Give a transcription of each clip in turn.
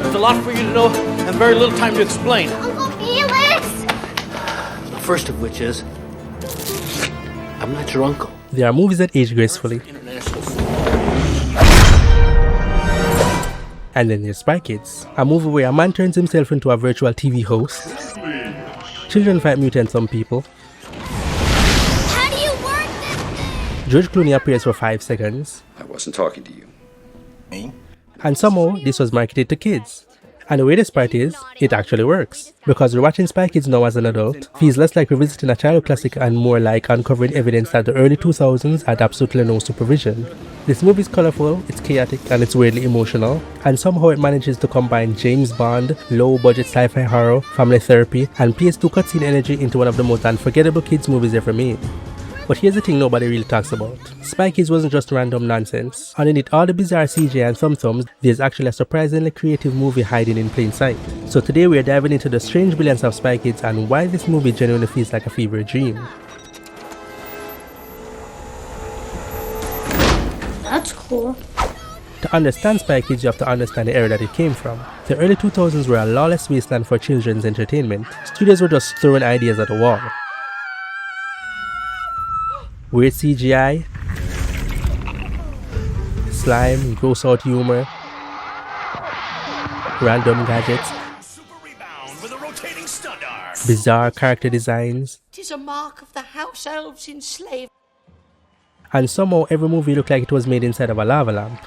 There's a lot for you to know and very little time to explain. Uncle Felix! First of which is, I'm not your uncle. There are movies that age gracefully. And then there's Spy Kids, a movie where a man turns himself into a virtual TV host. Children fight mutants on people. How do you work this thing? George Clooney appears for 5 seconds. I wasn't talking to you. Me? And somehow, this was marketed to kids. And the weirdest part is, it actually works. Because rewatching Spy Kids now as an adult feels less like revisiting a childhood classic and more like uncovering evidence that the early 2000s had absolutely no supervision. This movie is colorful, it's chaotic, and it's weirdly emotional. And somehow it manages to combine James Bond, low-budget sci-fi horror, family therapy, and PS2 cutscene energy into one of the most unforgettable kids movies ever made. But here's the thing nobody really talks about. Spy Kids wasn't just random nonsense. Underneath all the bizarre CGI and thumb-thumbs, there's actually a surprisingly creative movie hiding in plain sight. So today we're diving into the strange brilliance of Spy Kids and why this movie genuinely feels like a fever dream. That's cool. To understand Spy Kids, you have to understand the era that it came from. The early 2000s were a lawless wasteland for children's entertainment. Studios were just throwing ideas at the wall. Weird CGI, slime, gross out humor, random gadgets, bizarre character designs, 'Tis a mark of the house elves enslaved. and somehow every movie looked like it was made inside of a lava lamp.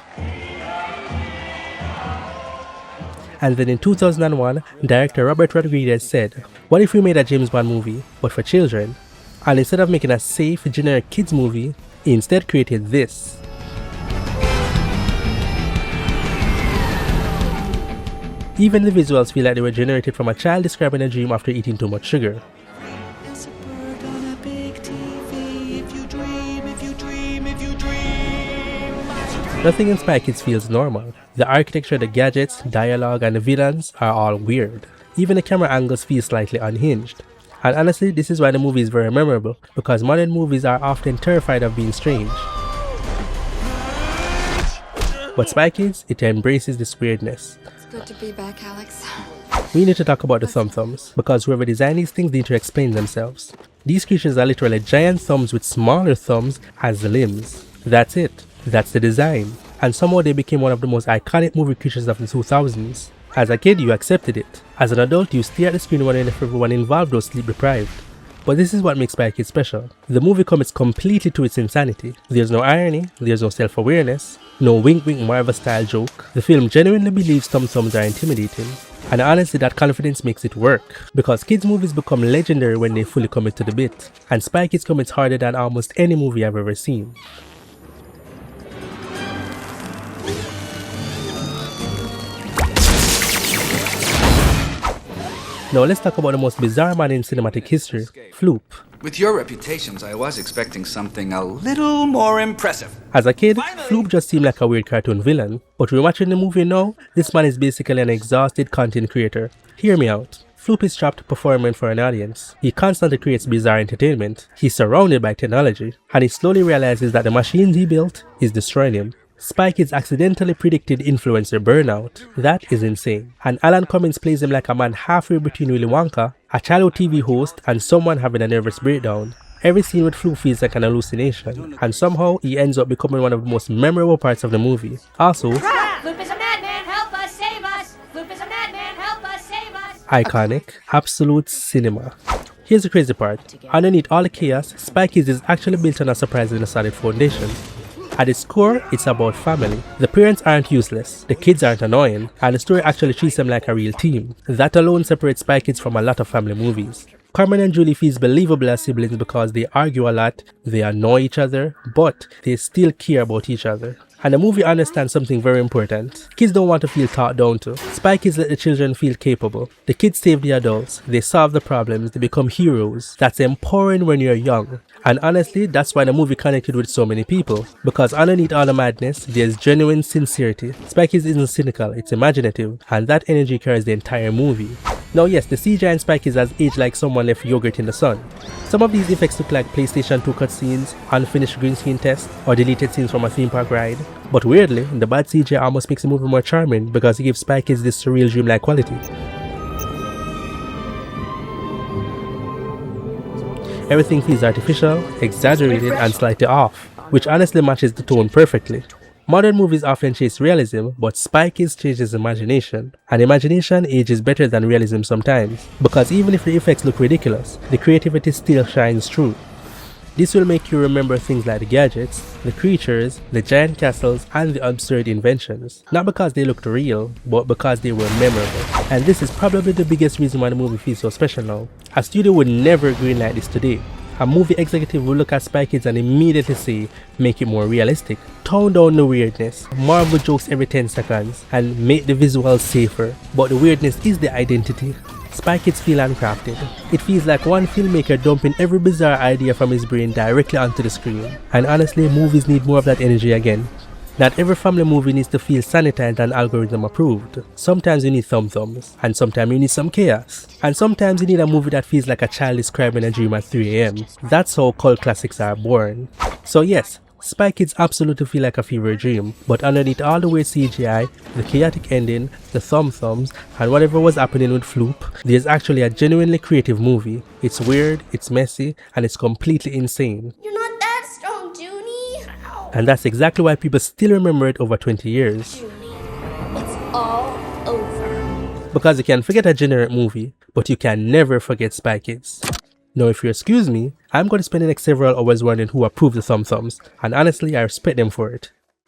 And then in 2001, director Robert Rodriguez said, what if we made a James Bond movie, but for children? And instead of making a safe, generic kids movie, he instead created this. Even the visuals feel like they were generated from a child describing a dream after eating too much sugar. There's a bird on a big TV. If you dream, if you dream, if you dream. Nothing in Spy Kids feels normal. The architecture, the gadgets, dialogue, and the villains are all weird. Even the camera angles feel slightly unhinged. And honestly, this is why the movie is very memorable, because modern movies are often terrified of being strange. But Spy Kids, it embraces this weirdness. It's good to be back, Alex. We need to talk about the thumb-thumbs, because whoever designed these things need to explain themselves. These creatures are literally giant thumbs with smaller thumbs as limbs. That's it. That's the design. And somehow they became one of the most iconic movie creatures of the 2000s. As a kid, you accepted it. As an adult, you stare at the screen wondering if everyone involved was sleep deprived. But this is what makes Spy Kids special. The movie commits completely to its insanity. There's no irony, there's no self-awareness, no wink-wink Marvel-style joke. The film genuinely believes thumb-thumbs are intimidating. And honestly, that confidence makes it work. Because kids movies become legendary when they fully commit to the bit. And Spy Kids commits harder than almost any movie I've ever seen. Now let's talk about the most bizarre man in cinematic history, Floop. With your reputations, I was expecting something a little more impressive. As a kid, Floop just seemed like a weird cartoon villain, but rewatching the movie now, this man is basically an exhausted content creator. Hear me out. Floop is trapped performing for an audience. He constantly creates bizarre entertainment. He's surrounded by technology, and he slowly realizes that the machines he built is destroying him. Spy Kids accidentally predicted influencer burnout. That is insane. And Alan Cummings plays him like a man halfway between Willy Wonka, a childhood TV host, and someone having a nervous breakdown. Every scene with Floop feels like an hallucination, and somehow he ends up becoming one of the most memorable parts of the movie. Also, Floop is a madman, help us, save us! Floop is a madman, help us, save us! iconic, absolute cinema. Here's the crazy part. Underneath all the chaos, Spy Kids is actually built on a surprisingly solid foundation. At its core, it's about family. The parents aren't useless, the kids aren't annoying, and the story actually treats them like a real team. That alone separates Spy Kids from a lot of family movies. Carmen and Julie feels believable as siblings because they argue a lot, they annoy each other, but they still care about each other. And the movie understands something very important. Kids don't want to feel talked down to. Spy Kids let the children feel capable. The kids save the adults, they solve the problems, they become heroes. That's empowering when you're young. And honestly, that's why the movie connected with so many people. Because underneath all the madness, there's genuine sincerity. Spy Kids isn't cynical, it's imaginative. And that energy carries the entire movie. Now yes, the CGI in Spy Kids has aged like someone left yogurt in the sun. Some of these effects look like PlayStation 2 cutscenes, unfinished green screen tests, or deleted scenes from a theme park ride. But weirdly, the bad CGI almost makes the movie more charming because it gives Spy Kids this surreal dreamlike quality. Everything feels artificial, exaggerated, and slightly off, which honestly matches the tone perfectly. Modern movies often chase realism, but Spy Kids chases imagination. And imagination ages better than realism sometimes, because even if the effects look ridiculous, the creativity still shines through. This will make you remember things like the gadgets, the creatures, the giant castles, and the absurd inventions. Not because they looked real, but because they were memorable. And this is probably the biggest reason why the movie feels so special now. A studio would never greenlight this today. A movie executive will look at Spy Kids and immediately say, make it more realistic, tone down the weirdness, marvel jokes every 10 seconds, and make the visuals safer. But the weirdness is the identity. Spy Kids feel handcrafted. It feels like one filmmaker dumping every bizarre idea from his brain directly onto the screen. And honestly, movies need more of that energy again. Not every family movie needs to feel sanitized and algorithm approved. Sometimes you need thumbs, and sometimes you need some chaos. And sometimes you need a movie that feels like a child describing a dream at 3 AM. That's how cult classics are born. So yes, Spy Kids absolutely feel like a fever dream, but underneath all the weird CGI, the chaotic ending, the thumbs, and whatever was happening with Floop, there's actually a genuinely creative movie. It's weird, it's messy, and it's completely insane. You're not that strong, Junie. And that's exactly why people still remember it over 20 years. Junie, it's all over. Because you can forget a generic movie, but you can never forget Spy Kids. Now if you excuse me, I'm going to spend the next several hours wondering who approved the thumbs, and honestly I respect them for it.